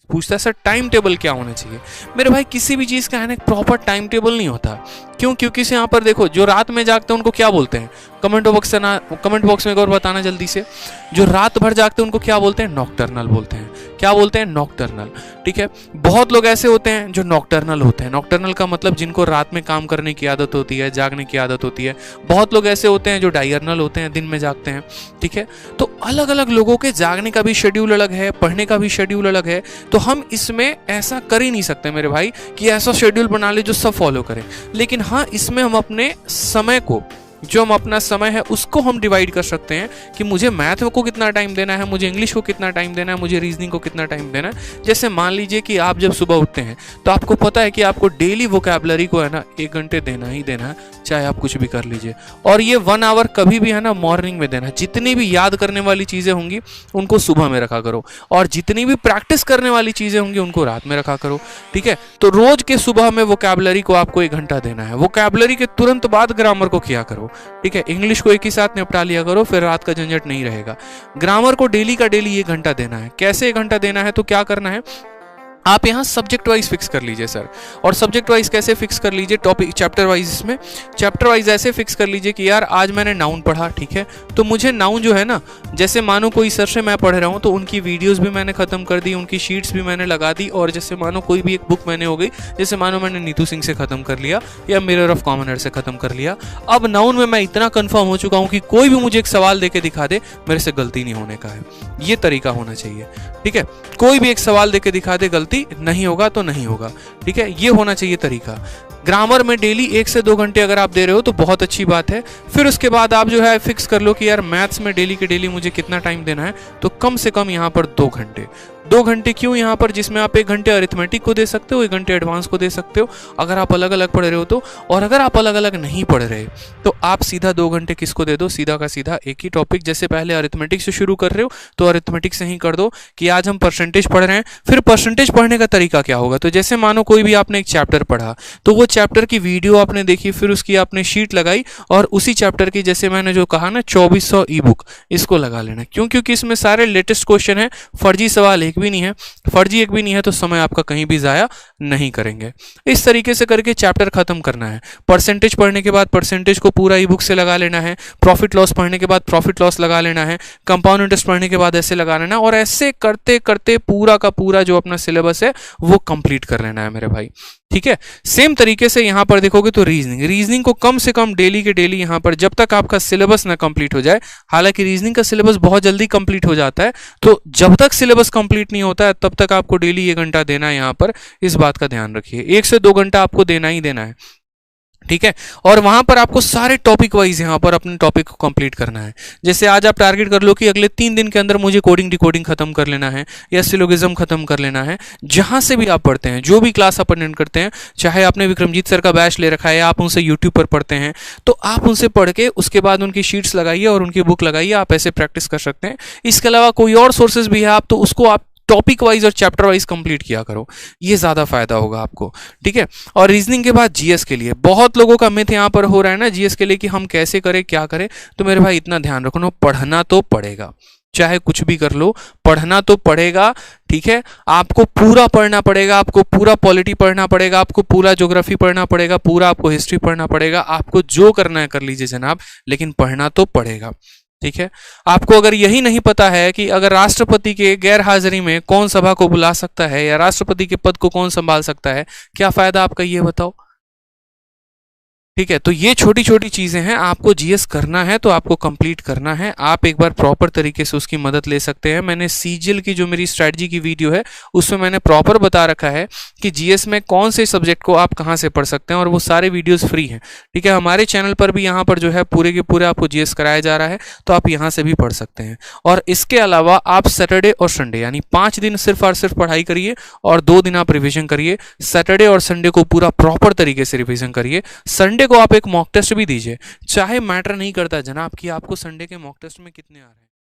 पूछता है sir time table क्या होना चाहिए। मेरे भाई किसी भी चीज़ का है ना एक प्रॉपर टाइम टेबल नहीं होता। क्यों? क्योंकि से यहाँ पर देखो, जो रात में जागते हैं उनको क्या बोलते हैं, कमेंट बॉक्स में एक और बताना जल्दी से। जो रात भर जागते हैं उनको क्या बोलते हैं? नॉकटर्नल बोलते हैं। क्या बोलते हैं? नॉकटर्नल। ठीक है, बहुत लोग ऐसे होते हैं जो नॉकटर्नल होते हैं। नॉकटर्नल का मतलब जिनको रात में काम करने की आदत होती है, जागने की आदत होती है। बहुत लोग ऐसे होते हैं जो डायर्नल होते हैं, दिन में जागते हैं। ठीक है, तो अलग अलग लोगों के जागने का भी शेड्यूल अलग है, पढ़ने का भी शेड्यूल अलग है। तो हम इसमें ऐसा कर ही नहीं सकते मेरे भाई कि ऐसा शेड्यूल बना ले जो सब फॉलो करें। लेकिन हाँ, इसमें हम अपने समय को, जो हम अपना समय है उसको हम डिवाइड कर सकते हैं कि मुझे मैथ को कितना टाइम देना है, मुझे इंग्लिश को कितना टाइम देना है, मुझे रीजनिंग को कितना टाइम देना है। जैसे मान लीजिए कि आप जब सुबह उठते हैं तो आपको पता है कि आपको डेली वोकैबुलरी को है ना 1 घंटे देना ही देना है, चाहे आप कुछ भी कर लीजिए। और ये 1 आवर कभी भी है ना मॉर्निंग में देना है। जितनी भी याद करने वाली चीज़ें होंगी उनको सुबह में रखा करो, और जितनी भी प्रैक्टिस करने वाली चीज़ें होंगी उनको रात में रखा करो। ठीक है, तो रोज के सुबह में वोकैबुलरी को आपको 1 घंटा देना है। वोकैबुलरी के तुरंत बाद ग्रामर को किया करो। ठीक है, इंग्लिश को एक ही साथ निपटा लिया करो, फिर रात का झंझट नहीं रहेगा। ग्रामर को डेली का डेली 1 घंटा देना है। कैसे 1 घंटा देना है? तो क्या करना है, आप यहाँ सब्जेक्ट वाइज फिक्स कर लीजिए सर। और सब्जेक्ट वाइज कैसे फिक्स कर लीजिए? Topic chapter wise. इसमें चैप्टर वाइज ऐसे फिक्स कर लीजिए कि यार आज मैंने नाउन पढ़ा, ठीक है, तो मुझे नाउन जो है ना, जैसे मानो कोई सर से मैं पढ़ रहा हूँ तो उनकी वीडियोस भी मैंने खत्म कर दी, उनकी शीट्स भी मैंने लगा दी। और जैसे मानो कोई भी एक बुक मैंने हो गई, जैसे मानो मैंने नीतू सिंह से खत्म कर लिया या मिरर ऑफ कॉमनर से खत्म कर लिया। अब नाउन में मैं इतना कंफर्म हो चुका हूँ कि कोई भी मुझे एक सवाल देके दिखा दे, मेरे से गलती नहीं होने का है। ये तरीका होना चाहिए। ठीक है, कोई भी एक सवाल देके दिखा दे, गलती नहीं होगा तो नहीं होगा। ठीक है, ये होना चाहिए तरीका। ग्रामर में डेली 1 से 2 घंटे अगर आप दे रहे हो तो बहुत अच्छी बात है। फिर उसके बाद आप जो है फिक्स कर लो कि यार मैथ्स में डेली के डेली मुझे कितना टाइम देना है, तो कम से कम यहाँ पर 2 घंटे। 2 घंटे क्यों यहाँ पर? जिसमें आप 1 घंटे अरिथमेटिक को दे सकते हो, 1 घंटे एडवांस को दे सकते हो अगर आप अलग अलग पढ़ रहे हो तो। और अगर आप अलग अलग नहीं पढ़ रहे तो आप सीधा 2 घंटे किसको दे दो? सीधा का सीधा एक ही टॉपिक। जैसे पहले अरिथमेटिक से शुरू कर रहे हो तो अरिथमेटिक से ही कर दो कि आज हम परसेंटेज पढ़ रहे हैं। फिर परसेंटेज पढ़ने का तरीका क्या होगा? तो जैसे मानो कोई भी आपने एक चैप्टर पढ़ा, तो वो चैप्टर की वीडियो आपने देखी, फिर उसकी आपने शीट लगाई, और उसी चैप्टर की जैसे मैंने जो कहा ना 2400 ई बुक, इसको लगा लेना। क्यों? क्योंकि इसमें सारे लेटेस्ट क्वेश्चन है, फर्जी सवाल एक भी नहीं है। फर्जी एक भी नहीं है तो समय आपका कहीं भी जाया नहीं करेंगे। इस तरीके से करके चैप्टर खत्म करना है। परसेंटेज पढ़ने के बाद परसेंटेज को पूरा ई बुक से लगा लेना है। प्रॉफिट लॉस पढ़ने के बाद प्रॉफिट लॉस लगा लेना है। कंपाउंड इंटरेस्ट पढ़ने के बाद ऐसे लगा लेना, और ऐसे करते करते पूरा का पूरा जो अपना सिलेबस है वो कंप्लीट कर लेना है मेरे भाई। ठीक है, सेम तरीके से यहां पर देखोगे तो रीजनिंग को कम से कम डेली के डेली यहां पर, जब तक आपका सिलेबस ना कंप्लीट हो जाए। हालांकि रीजनिंग का सिलेबस बहुत जल्दी कंप्लीट हो जाता है, तो जब तक सिलेबस कंप्लीट नहीं होता है तब तक आपको डेली 1 घंटा देना है। यहां पर इस बात का ध्यान रखिए, 1 से 2 घंटा आपको देना ही देना है। ठीक है, और वहां पर आपको सारे टॉपिक वाइज यहां पर अपने टॉपिक को कंप्लीट करना है। जैसे आज आप टारगेट कर लो कि अगले 3 दिन के अंदर मुझे कोडिंग डिकोडिंग खत्म कर लेना है या सिलोगिज्म खत्म कर लेना है। जहां से भी आप पढ़ते हैं, जो भी क्लास आप अटेंड करते हैं, चाहे आपने विक्रमजीत सर का बैच ले रखा है या आप उनसे यूट्यूब पर पढ़ते हैं, तो आप उनसे पढ़ के उसके बाद उनकी शीट्स लगाइए और उनकी बुक लगाइए। आप ऐसे प्रैक्टिस कर सकते हैं। इसके अलावा कोई और सोर्सेज भी है आप तो उसको आप टॉपिक वाइज और चैप्टर वाइज कंप्लीट किया करो, ये ज्यादा फायदा होगा आपको। ठीक है, और रीजनिंग के बाद जीएस के लिए बहुत लोगों का मिथ यहां पर हो रहा है ना जीएस के लिए कि हम कैसे करें क्या करें। तो मेरे भाई इतना ध्यान रखो, पढ़ना तो पड़ेगा, चाहे कुछ भी कर लो, पढ़ना तो पड़ेगा। ठीक है, आपको पूरा पढ़ना पड़ेगा, आपको पूरा पॉलिटी पढ़ना पड़ेगा, आपको पूरा ज्योग्राफी पढ़ना पड़ेगा, पूरा आपको हिस्ट्री पढ़ना पड़ेगा। आपको जो करना है कर लीजिए जनाब, लेकिन पढ़ना तो पड़ेगा। ठीक है, आपको अगर यही नहीं पता है कि अगर राष्ट्रपति के गैर हाजिरी में कौन सभा को बुला सकता है या राष्ट्रपति के पद को कौन संभाल सकता है, क्या फायदा आपका, ये बताओ। ठीक है, तो ये छोटी छोटी चीजें हैं, आपको जीएस करना है तो आपको कंप्लीट करना है। आप एक बार प्रॉपर तरीके से उसकी मदद ले सकते हैं। मैंने सीजीएल की जो मेरी स्ट्रेटजी की वीडियो है उसमें मैंने प्रॉपर बता रखा है कि जीएस में कौन से सब्जेक्ट को आप कहां से पढ़ सकते हैं, और वो सारे वीडियोस फ्री हैं। ठीक है, हमारे चैनल पर भी यहाँ पर जो है पूरे के पूरे आपको जीएस कराया जा रहा है, तो आप यहाँ से भी पढ़ सकते हैं। और इसके अलावा आप सैटरडे और संडे यानी 5 दिन सिर्फ और सिर्फ पढ़ाई करिए और 2 दिन आप रिविजन करिए। सैटरडे और संडे को पूरा प्रॉपर तरीके से रिविजन करिए। संडे को आप एक मॉक टेस्ट भी दीजिए, चाहे मैटर नहीं करता जनाब कि आपको संडे के मॉक टेस्ट में कितने आ रहे हैं।